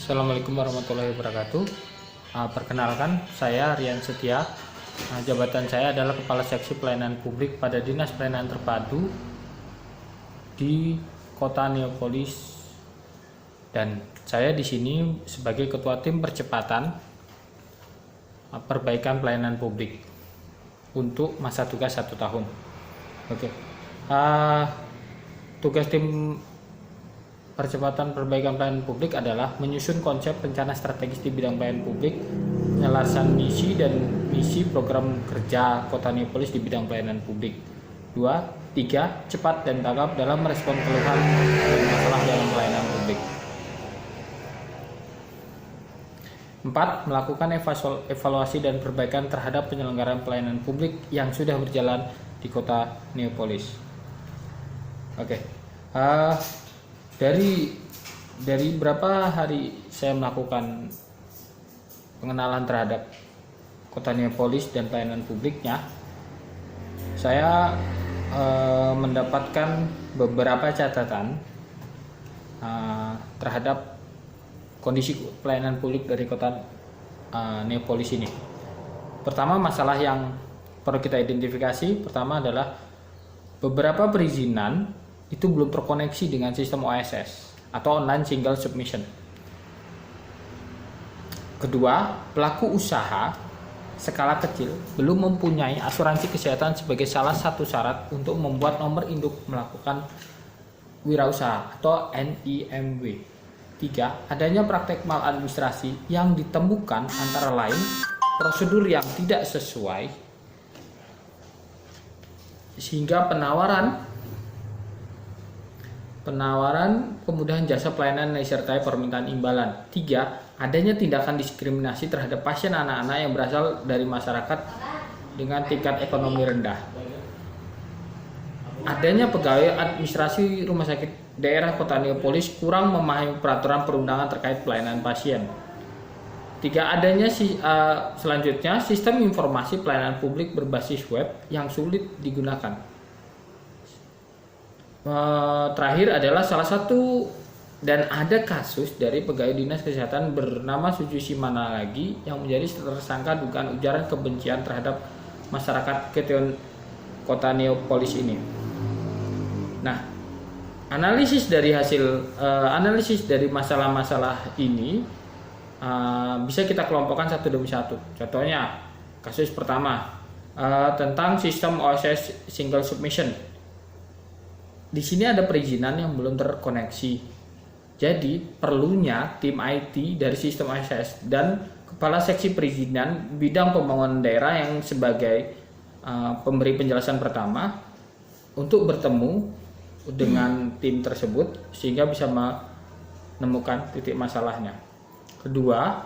Assalamualaikum warahmatullahi wabarakatuh. Perkenalkan, saya Rian Setia. Jabatan saya adalah Kepala Seksi Pelayanan Publik pada Dinas Pelayanan Terpadu di Kota Neapolis, dan saya di sini sebagai Ketua Tim Percepatan Perbaikan Pelayanan Publik untuk masa tugas 1 tahun. Oke. Tugas tim Percepatan Perbaikan Pelayanan Publik adalah menyusun konsep rencana strategis di bidang pelayanan publik, penyelesaian misi dan misi program kerja Kota Neapolis di bidang pelayanan publik. 2, 3, cepat dan tanggap dalam merespon keluhan dan masalah dalam pelayanan publik. 4, melakukan evaluasi dan perbaikan terhadap penyelenggaraan pelayanan publik yang sudah berjalan di Kota Neapolis. Oke. Dari berapa hari saya melakukan pengenalan terhadap Kota Neapolis dan pelayanan publiknya, saya mendapatkan beberapa catatan terhadap kondisi pelayanan publik dari Kota Neapolis ini. Pertama, masalah yang perlu kita identifikasi pertama adalah beberapa perizinan itu belum terkoneksi dengan sistem OSS atau Online Single Submission. Kedua, pelaku usaha skala kecil belum mempunyai asuransi kesehatan sebagai salah satu syarat untuk membuat nomor induk melakukan wirausaha atau NIMW. 3, adanya praktek maladministrasi yang ditemukan antara lain prosedur yang tidak sesuai sehingga penawaran kemudahan jasa pelayanan disertai permintaan imbalan. 3, adanya tindakan diskriminasi terhadap pasien anak-anak yang berasal dari masyarakat dengan tingkat ekonomi rendah. Adanya pegawai administrasi rumah sakit daerah Kota Neapolis kurang memahami peraturan perundangan terkait pelayanan pasien. 3, adanya selanjutnya sistem informasi pelayanan publik berbasis web yang sulit digunakan. Terakhir adalah salah satu dan ada kasus dari pegawai dinas kesehatan bernama Sujusi Manalagi yang menjadi tersangka dugaan ujaran kebencian terhadap masyarakat Kota Neapolis ini. Nah, analisis dari masalah-masalah ini bisa kita kelompokkan satu demi satu. Contohnya, kasus pertama tentang sistem OSS Single Submission. Di sini ada perizinan yang belum terkoneksi. Jadi perlunya tim IT dari sistem OSS dan kepala seksi perizinan bidang pembangunan daerah yang sebagai pemberi penjelasan pertama untuk bertemu dengan tim tersebut sehingga bisa menemukan titik masalahnya. Kedua,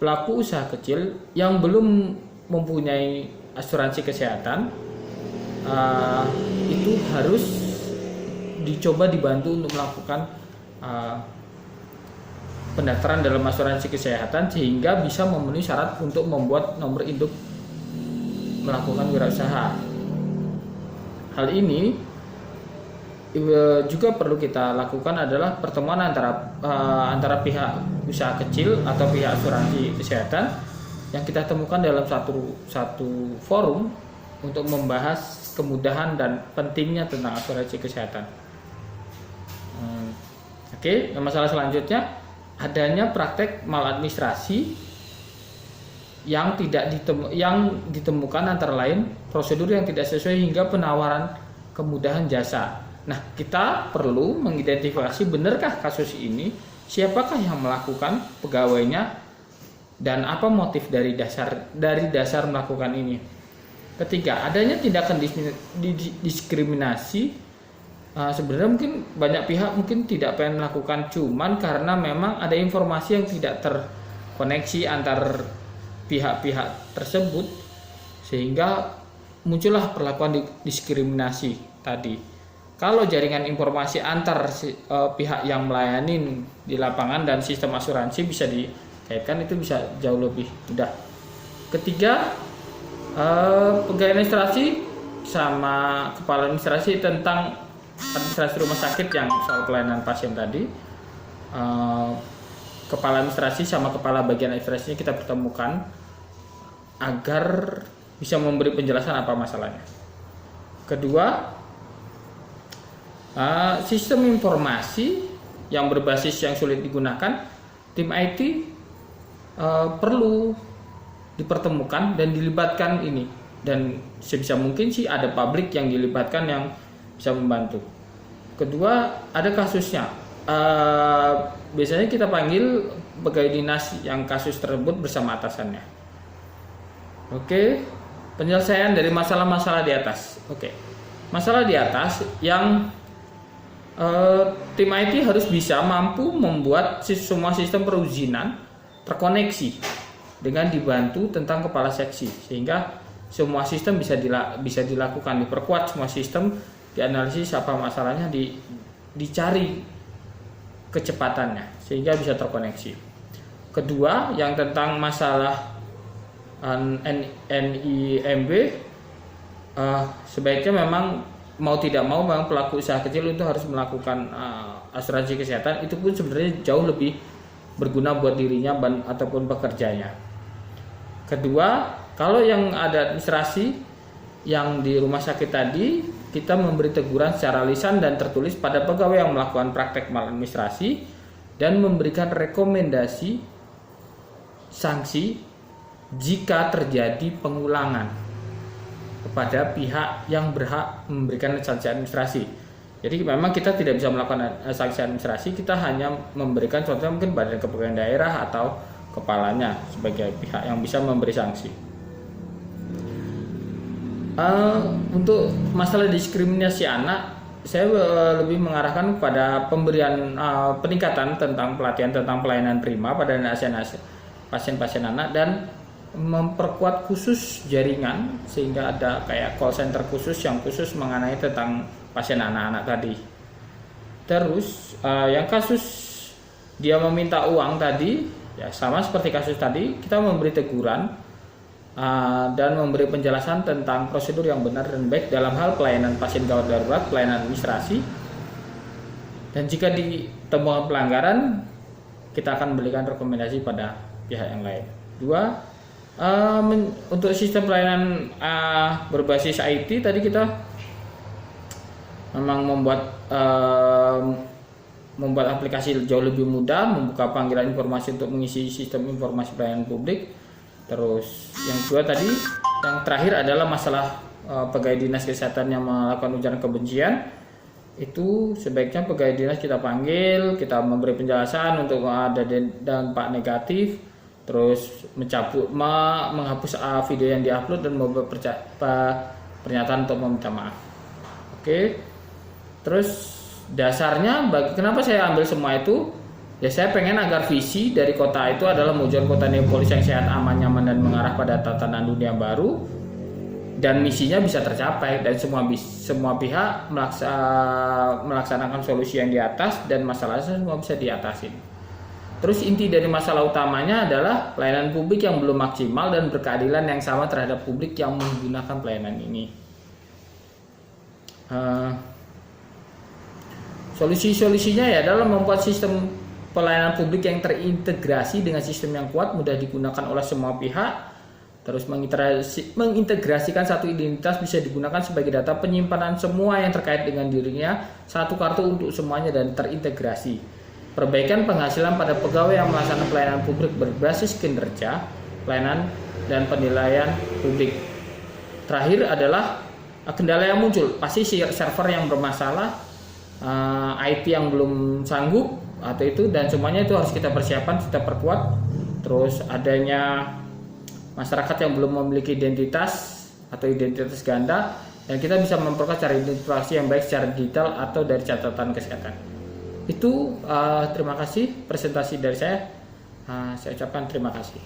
pelaku usaha kecil yang belum mempunyai asuransi kesehatan itu harus dicoba dibantu untuk melakukan pendaftaran dalam asuransi kesehatan sehingga bisa memenuhi syarat untuk membuat nomor induk melakukan wirausaha. Hal ini juga perlu kita lakukan adalah pertemuan antara pihak usaha kecil atau pihak asuransi kesehatan yang kita temukan dalam satu forum untuk membahas kemudahan dan pentingnya tentang asuransi kesehatan. Oke, masalah selanjutnya adanya praktek maladministrasi yang ditemukan antara lain prosedur yang tidak sesuai hingga penawaran kemudahan jasa. Nah, kita perlu mengidentifikasi benarkah kasus ini, siapakah yang melakukan pegawainya, dan apa motif dari dasar melakukan ini. Ketiga, adanya tindakan diskriminasi. Sebenarnya mungkin banyak pihak mungkin tidak pengen melakukan, cuman karena memang ada informasi yang tidak terkoneksi antar pihak-pihak tersebut sehingga muncullah perlakuan diskriminasi tadi. Kalau jaringan informasi antar pihak yang melayani di lapangan dan sistem asuransi bisa dikaitkan, itu bisa jauh lebih mudah. Ketiga, pegawai administrasi sama kepala administrasi tentang administrasi rumah sakit yang soal pelayanan pasien tadi kepala administrasi sama kepala bagian administrasinya kita pertemukan agar bisa memberi penjelasan apa masalahnya. Kedua, sistem informasi yang berbasis yang sulit digunakan, tim IT perlu dipertemukan dan dilibatkan ini, dan sebisa mungkin sih ada publik yang dilibatkan yang bisa membantu. Kedua, ada kasusnya. Biasanya kita panggil pegawai dinas yang kasus tersebut bersama atasannya. Oke, penyelesaian dari masalah-masalah di atas. Oke, masalah di atas yang tim IT harus bisa mampu membuat semua sistem perizinan terkoneksi dengan dibantu tentang kepala seksi, sehingga semua sistem bisa dilakukan, diperkuat semua sistem, dianalisis apa masalahnya, dicari kecepatannya sehingga bisa terkoneksi. Kedua, yang tentang masalah NIMB, sebaiknya memang mau tidak mau memang pelaku usaha kecil itu harus melakukan asuransi kesehatan. Itu pun sebenarnya jauh lebih berguna buat dirinya ataupun pekerjanya. Kedua, kalau yang ada administrasi yang di rumah sakit tadi, kita memberi teguran secara lisan dan tertulis pada pegawai yang melakukan praktek maladministrasi dan memberikan rekomendasi sanksi jika terjadi pengulangan kepada pihak yang berhak memberikan sanksi administrasi. Jadi memang kita tidak bisa melakukan sanksi administrasi, kita hanya memberikan contohnya mungkin badan kepegawaian daerah atau kepalanya sebagai pihak yang bisa memberi sanksi. Untuk masalah diskriminasi anak, saya lebih mengarahkan pada pemberian peningkatan tentang pelatihan tentang pelayanan prima pada pasien-pasien anak dan memperkuat khusus jaringan sehingga ada kayak call center khusus yang khusus mengenai tentang pasien anak-anak tadi. Terus yang kasus dia meminta uang tadi, ya sama seperti kasus tadi, kita memberi teguran dan memberi penjelasan tentang prosedur yang benar dan baik dalam hal pelayanan pasien gawat darurat, pelayanan administrasi. Dan jika ditemukan pelanggaran, kita akan berikan rekomendasi pada pihak yang lain. Dua, untuk sistem pelayanan berbasis IT tadi kita memang membuat aplikasi jauh lebih mudah, membuka panggilan informasi untuk mengisi sistem informasi pelayanan publik. Terus yang kedua tadi, yang terakhir adalah masalah pegawai dinas kesehatan yang melakukan ujaran kebencian. Itu sebaiknya pegawai dinas kita panggil, kita memberi penjelasan untuk ada dampak negatif, terus menghapus video yang diupload dan membuat pernyataan untuk meminta maaf. Oke. Terus dasarnya kenapa saya ambil semua itu? Ya saya pengen agar visi dari kota itu adalah mewujudkan kota Neapolis yang sehat, aman, nyaman dan mengarah pada tatanan dunia baru, dan misinya bisa tercapai dan semua pihak melaksanakan solusi yang di atas dan masalahnya semua bisa diatasin. Terus inti dari masalah utamanya adalah pelayanan publik yang belum maksimal dan berkeadilan yang sama terhadap publik yang menggunakan pelayanan ini. Solusi-solusinya ya adalah membuat sistem pelayanan publik yang terintegrasi dengan sistem yang kuat, mudah digunakan oleh semua pihak. Terus mengintegrasikan satu identitas bisa digunakan sebagai data penyimpanan semua yang terkait dengan dirinya, satu kartu untuk semuanya dan terintegrasi. Perbaikan penghasilan pada pegawai yang melaksanakan pelayanan publik berbasis kinerja, pelayanan dan penilaian publik. Terakhir adalah kendala yang muncul, pasti server yang bermasalah, IT yang belum sanggup atau itu, dan semuanya itu harus kita persiapan, kita perkuat. Terus adanya masyarakat yang belum memiliki identitas atau identitas ganda, dan kita bisa memperkuat cara identifikasi yang baik secara digital atau dari catatan kesehatan. Itu terima kasih presentasi dari saya. Saya ucapkan terima kasih.